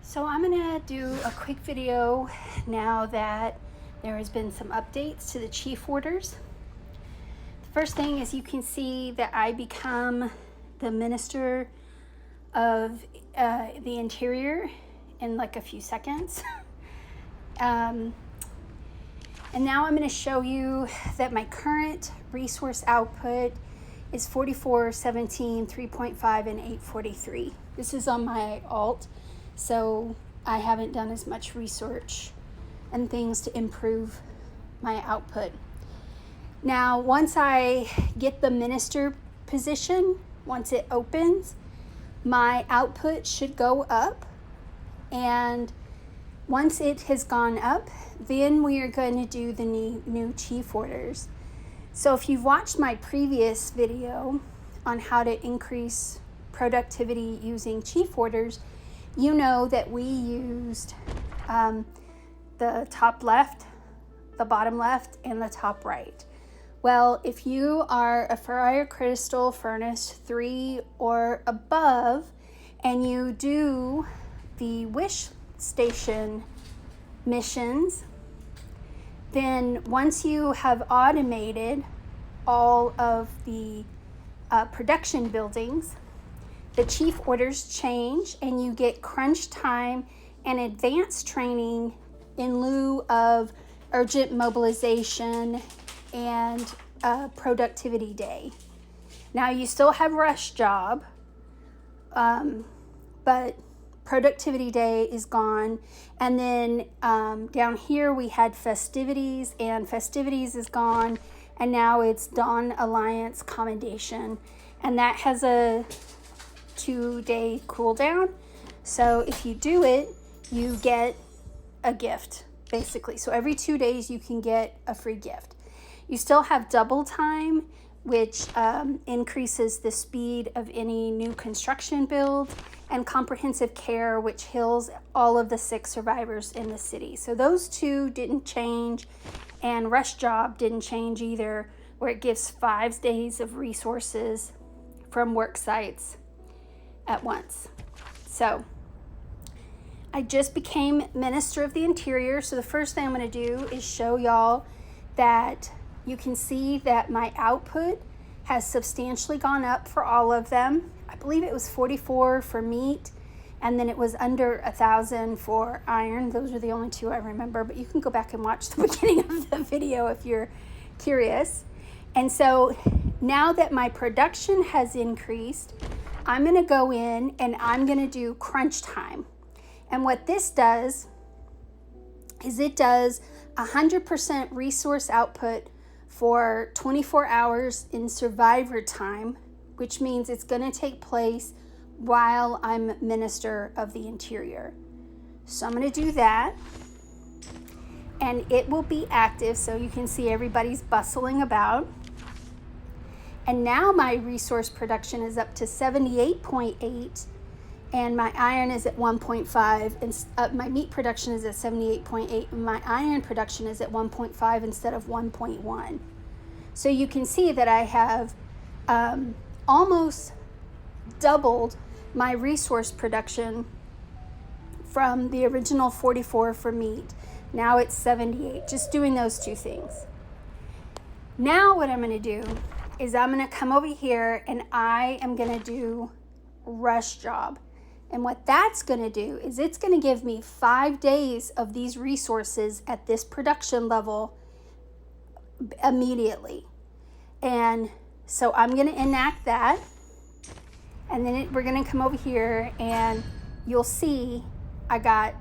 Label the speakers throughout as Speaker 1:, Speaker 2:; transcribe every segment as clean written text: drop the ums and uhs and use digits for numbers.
Speaker 1: So I'm gonna do a quick video now that there has been some updates to the chief orders. The first thing is you can see that I become the Minister of the Interior in like a few seconds. And now I'm going to show you that my current resource output is 44, 17, 3.5, and 843. This is on my alt, so I haven't done as much research and things to improve my output. Now, once I get the minister position, once it opens, my output should go up, and once it has gone up, then we are going to do the new chief orders. So if you've watched my previous video on how to increase productivity using chief orders, you know that we used the top left, the bottom left, and the top right. Well, if you are a Fire Crystal Furnace 3 or above, and you do the wish station missions, then once you have automated all of the production buildings, the chief orders change and you get crunch time and advanced training in lieu of urgent mobilization and productivity day. Now you still have rush job, but productivity day is gone. And then down here we had festivities, and festivities is gone, and now it's Dawn Alliance Commendation, and that has a 2-day cooldown. So if you do it, you get a gift basically. So every 2 days you can get a free gift. You still have double time, which increases the speed of any new construction build, and comprehensive care, which heals all of the sick survivors in the city. So those two didn't change, and rush job didn't change either, where it gives 5 days of resources from work sites at once. So I just became Minister of the Interior, so the first thing I'm going to do is show y'all that you can see that my output has substantially gone up for all of them. I believe it was 44 for meat, and then it was under 1,000 for iron. Those are the only two I remember, but you can go back and watch the beginning of the video if you're curious. And so now that my production has increased, I'm gonna go in and I'm gonna do crunch time. And what this does is it does 100% resource output for 24 hours in survivor time, which means it's going to take place while I'm Minister of the Interior. So I'm going to do that, and it will be active, so you can see everybody's bustling about. And now my resource production is up to 78.8, and my iron is at 1.5, and my meat production is at 78.8, and my iron production is at 1.5 instead of 1.1. So you can see that I have almost doubled my resource production from the original 44 for meat. Now it's 78, just doing those two things. Now what I'm going to do is I'm going to come over here and I am going to do rush job. And what that's going to do is it's going to give me 5 days of these resources at this production level immediately. And so I'm going to enact that. And then we're going to come over here and you'll see I got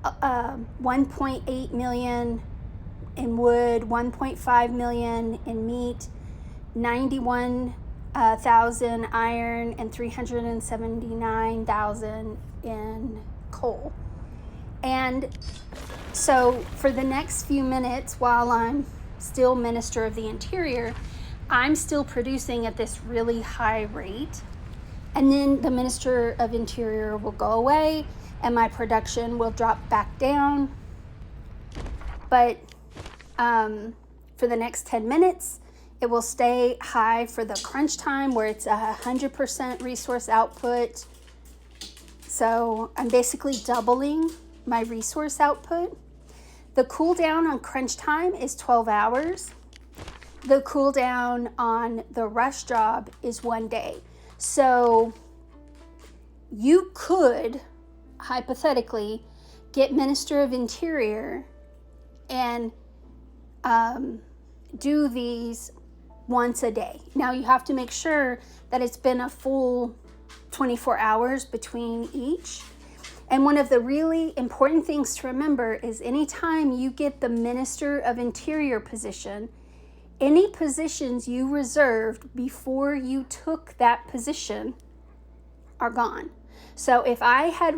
Speaker 1: 1.8 million in wood, 1.5 million in meat, 91,000 iron, and 379,000 in coal. And so for the next few minutes while I'm still Minister of the Interior, I'm still producing at this really high rate. And then the Minister of Interior will go away and my production will drop back down. But for the next 10 minutes, it will stay high for the crunch time where it's 100% resource output, So I'm basically doubling my resource output. The cool down on crunch time is 12 hours. The cool down on the rush job is 1 day. So you could hypothetically get Minister of Interior and do these once a day. Now you have to make sure that it's been a full 24 hours between each. And one of the really important things to remember is anytime you get the Minister of Interior position, any positions you reserved before you took that position are gone. So if I had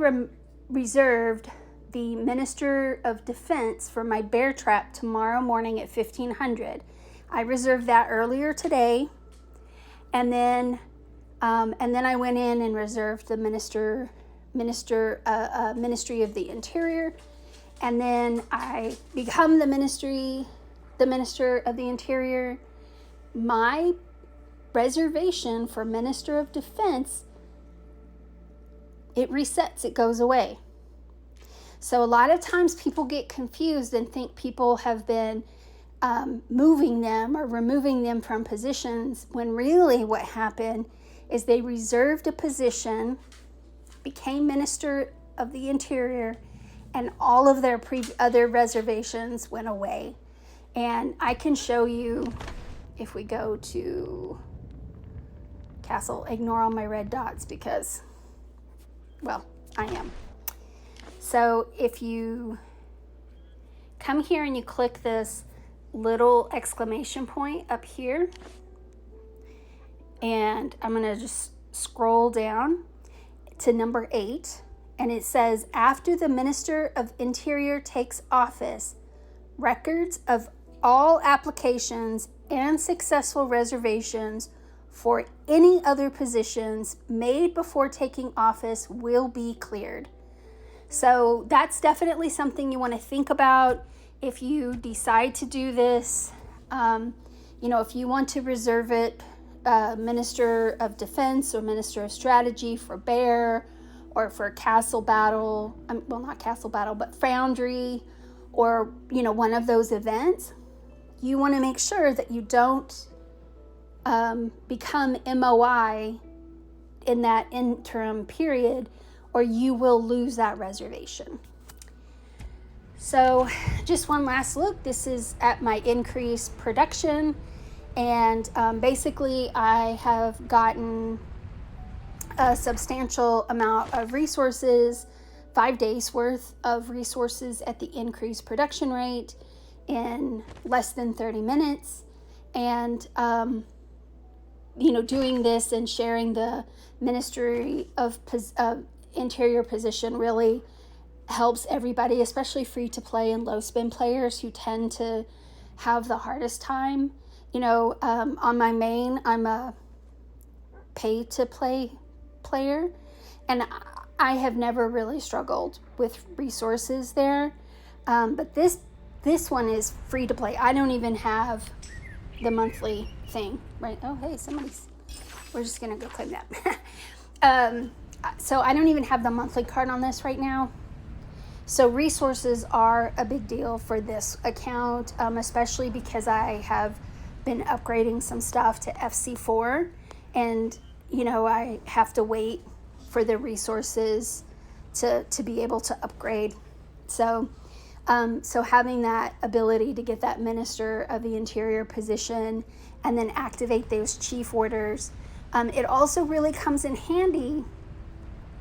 Speaker 1: reserved the Minister of Defense for my bear trap tomorrow morning at 1500, I reserved that earlier today, and then I went in and reserved the Ministry of the Interior, and then I become the Minister of the Interior. My reservation for Minister of Defense, it resets, it goes away. So a lot of times people get confused and think people have been moving them or removing them from positions, when really what happened is they reserved a position, became Minister of the Interior, and all of their other reservations went away. And I can show you, if we go to Castle, ignore all my red dots because, well, I am. So if you come here and you click this little exclamation point up here, and I'm going to just scroll down to number 8, and it says, after the Minister of Interior takes office, records of all applications and successful reservations for any other positions made before taking office will be cleared. So that's definitely something you want to think about if you decide to do this. If you want to reserve it, Minister of Defense or Minister of Strategy for Bear, or for Castle Battle, not Castle Battle, but Foundry, or one of those events, you want to make sure that you don't become MOI in that interim period, or you will lose that reservation. So just one last look. This is at my increased production, and basically I have gotten a substantial amount of resources, 5 days worth of resources at the increased production rate in less than 30 minutes. And doing this and sharing the Ministry of Interior position really helps everybody, especially free to play and low spin players who tend to have the hardest time. On my main, I'm a pay to play player, and I have never really struggled with resources there. But this one is free to play. I don't even have the monthly thing, right? Oh, hey, we're just gonna go claim that. So I don't even have the monthly card on this right now. So resources are a big deal for this account, especially because I have been upgrading some stuff to FC4, and I have to wait for the resources to be able to upgrade. So having that ability to get that Minister of the Interior position and then activate those chief orders, it also really comes in handy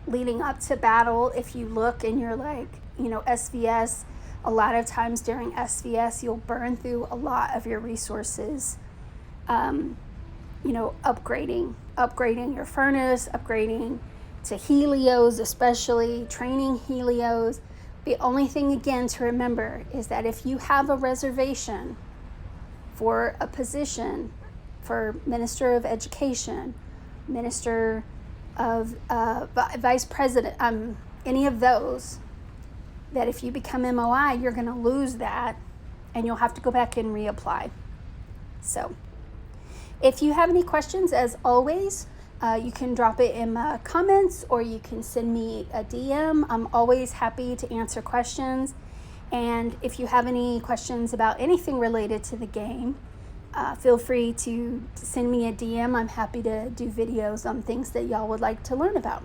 Speaker 1: leading up to battle. If you look and you're like, SVS, a lot of times during SVS, you'll burn through a lot of your resources, upgrading your furnace, upgrading to Helios, especially training Helios. The only thing, again, to remember is that if you have a reservation for a position for Minister of Education, Minister of Vice President, any of those, that if you become MOI, you're going to lose that and you'll have to go back and reapply. So if you have any questions, as always, You can drop it in my comments, or you can send me a DM. I'm always happy to answer questions. And if you have any questions about anything related to the game, feel free to send me a DM. I'm happy to do videos on things that y'all would like to learn about.